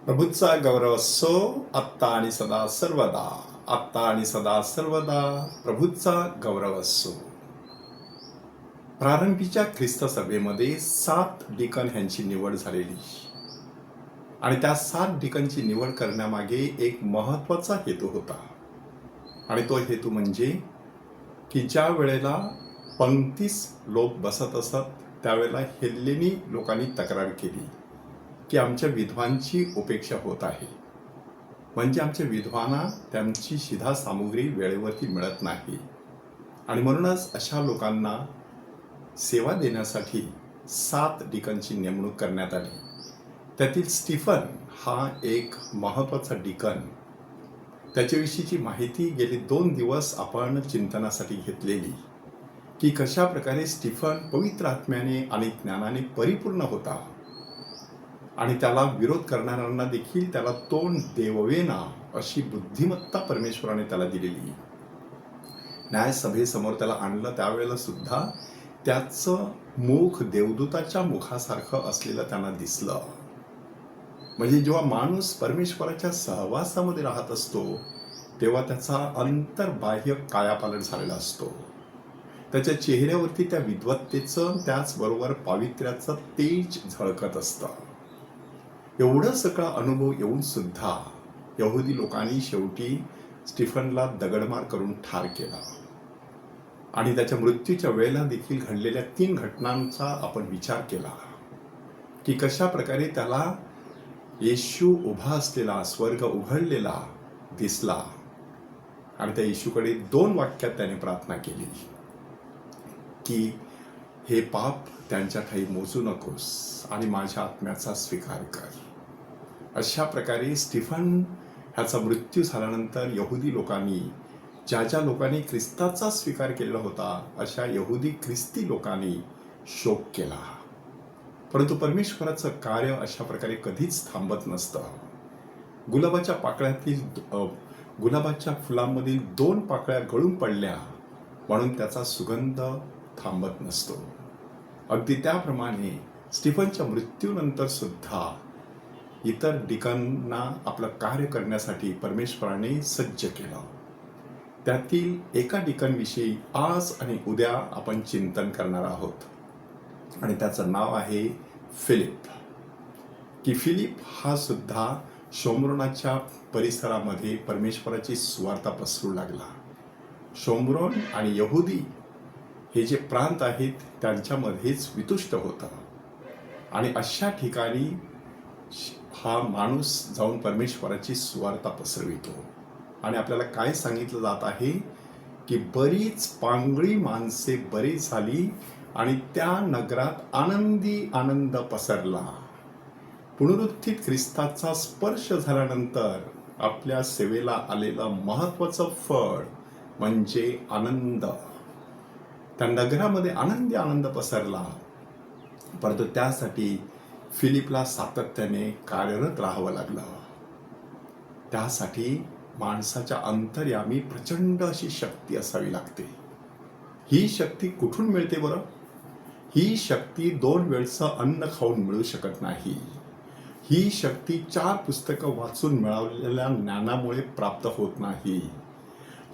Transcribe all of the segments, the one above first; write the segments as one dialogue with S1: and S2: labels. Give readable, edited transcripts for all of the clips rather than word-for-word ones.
S1: प्रभूचा गौरव असो आत्ता आणि सदा सर्वदा. आत्ता आणि सदा सर्वदा प्रभूचा गौरव असो. प्रारंभीच्या ख्रिस्त सभेमध्ये 7 डिकन ह्यांची निवड झालेली आणि त्या 7 डिकनची निवड करण्यामागे एक महत्वाचा हेतू होता. आणि तो हेतू म्हणजे की ज्या वेळेला पंक्तीस लोक बसत असत त्यावेळेला हेल्लेनी लोकांनी तक्रार केली की आमच्या विधवांची उपेक्षा होत आहे. म्हणजे आमच्या विधवांना त्यांची शिधा सामुग्री वेळेवरती मिळत नाही आणि म्हणूनच अशा लोकांना सेवा देण्यासाठी 7 डिकनची नेमणूक करण्यात आली. त्यातील स्टीफन हा एक महत्त्वाचा डिकन. त्याच्याविषयीची माहिती गेली 2 दिवस आपण चिंतनासाठी घेतलेली की कशा प्रकारे स्टीफन पवित्र आत्म्याने आणि ज्ञानाने परिपूर्ण होता आणि त्याला विरोध करणाऱ्यांना देखील त्याला तोंड देववेना अशी बुद्धिमत्ता परमेश्वराने त्याला दिलेली. न्यायसभेसमोर त्याला आणलं त्यावेळेला सुद्धा त्याचं मुख देवदूताच्या मुखासारखं असलेलं त्यांना दिसलं. म्हणजे जेव्हा माणूस परमेश्वराच्या सहवासामध्ये राहत असतो तेव्हा त्याचा अंतर्बाह्य कायापालट झालेला असतो. त्याच्या चेहऱ्यावरती त्या विद्वत्तेचं त्याचबरोबर पावित्र्याचं तेज झळकत असतं. एवढं सगळा अनुभव येऊन सुद्धा यहुदी लोकांनी शेवटी स्टीफनला दगडमार करून ठार केला. आणि त्याच्या मृत्यूच्या वेळेला देखील घडलेल्या 3 घटनांचा आपण विचार केला की कशा प्रकारे त्याला येशू उभा असलेला स्वर्ग उघडलेला दिसला आणि त्या येशूकडे 2 वाक्यात त्याने प्रार्थना केली की हे पाप त्यांच्या ठाई मोजू नकोस आणि माझ्या आत्म्याचा स्वीकार कर. अशा प्रकारे स्टीफन ह्याचा मृत्यू झाल्यानंतर यहुदी लोकांनी ज्या लोकांनी ख्रिस्ताचा स्वीकार केलेला होता अशा यहुदी ख्रिस्ती लोकांनी शोक केला. परंतु परमेश्वराचं कार्य अशा प्रकारे कधीच थांबत नसतं. गुलाबाच्या फुलांमधील 2 पाकळ्या गळून पडल्या म्हणून त्याचा सुगंध थांबत नसतो. अगदी त्याप्रमाणे स्टीफनच्या मृत्यूनंतर सुद्धा इतर डिकनना आपलं कार्य करण्यासाठी परमेश्वराने सज्ज केलं. त्यातील एका डिकनविषयी आज आणि उद्या आपण चिंतन करणार आहोत आणि त्याचं नाव आहे फिलिप. की फिलिप हा सुद्धा शोम्रोनाच्या परिसरामध्ये परमेश्वराची सुवार्ता पसरू लागला. शोम्रोन आणि यहुदी हे जे प्रांत आहेत त्यांच्यामध्येच वितुष्ट होता आणि अशा ठिकाणी हा माणूस जाऊन परमेश्वराची सुवार्ता पसरवितो. आणि आपल्याला काय सांगितलं जात आहे की बरीच पांगळी माणसे बरी झाली आणि त्या नगरात आनंद पसरला. पुनरुत्थित ख्रिस्ताचा स्पर्श झाल्यानंतर आपल्या सेवेला आलेलं महत्वाचं फळ म्हणजे आनंद. त्या नगरामध्ये आनंद पसरला. परंतु त्यासाठी फिलिपला सातत्याने कार्यरत राहावं लागलं. त्यासाठी माणसाच्या अंतर्यामी प्रचंड अशी शक्ती असावी लागते. ही शक्ती कुठून मिळते बरं? ही शक्ती 2 वेळचं अन्न खाऊन मिळू शकत नाही. ही शक्ती 4 पुस्तकं वाचून मिळवलेल्या ज्ञानामुळे प्राप्त होत नाही.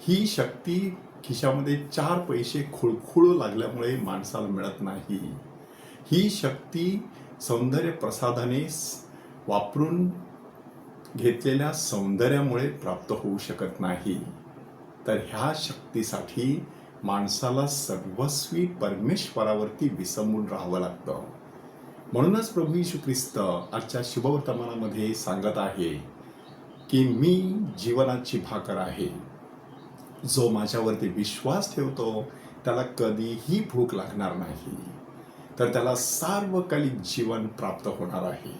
S1: ही शक्ती खिशामध्ये 4 पैसे खुळखुळू लागल्यामुळे माणसाला मिळत नाही. ही शक्ती सौंदर्य प्रसादाने वापरून घेतलेल्या सौंदर्यामुळे प्राप्त होऊ शकत नाही. तर ह्या शक्तीसाठी माणसाला सर्वस्वी परमेश्वरावरती विसंबून राहावं लागतं. म्हणूनच प्रभू येशू ख्रिस्त आजच्या शुभवर्तमानामध्ये सांगत आहे की मी जीवनाची भाकर आहे. जो माझ्यावरती विश्वास ठेवतो त्याला कधीही भूक लागणार नाही, तर त्याला सार्वकालिक जीवन प्राप्त होणार आहे.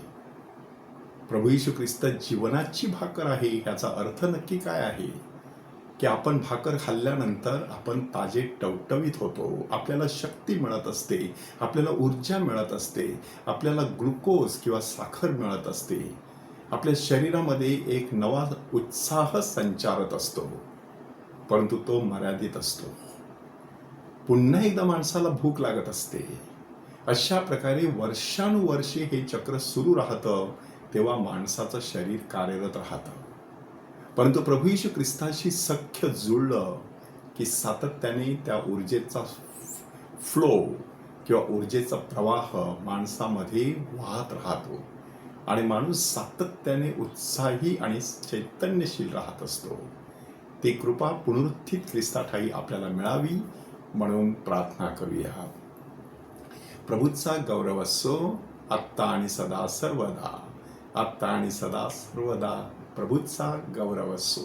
S1: प्रभू येशू ख्रिस्त जीवनाची भाकर आहे. ह्याचा अर्थ नक्की काय आहे की आपण भाकर खाल्ल्यानंतर आपण ताजे टवटवीत होतो, आपल्याला शक्ती मिळत असते, आपल्याला ऊर्जा मिळत असते, आपल्याला ग्लुकोज किंवा साखर मिळत असते, आपल्या शरीरामध्ये एक नवा उत्साह संचारत असतो. परंतु तो मर्यादित असतो. पुन्हा एकदा माणसाला भूक लागत असते. अशा प्रकारे वर्षानुवर्षे हे चक्र सुरू राहतं. तेव्हा माणसाचं शरीर कार्यरत राहतं. परंतु प्रभू येशू ख्रिस्ताशी सख्य जुळलं की सातत्याने त्या ऊर्जेचा फ्लो किंवा ऊर्जेचा प्रवाह माणसामध्ये वाहत राहतो आणि माणूस सातत्याने उत्साही आणि चैतन्यशील राहत असतो. ती कृपा पुनरुत्थित ख्रिस्ताठायी आपल्याला मिळावी म्हणून प्रार्थना करूया. प्रभूचा गौरव असो आत्ता आणि सदा सर्वदा. आत्ता आणि सदा सर्वदा प्रभूचा गौरव असो.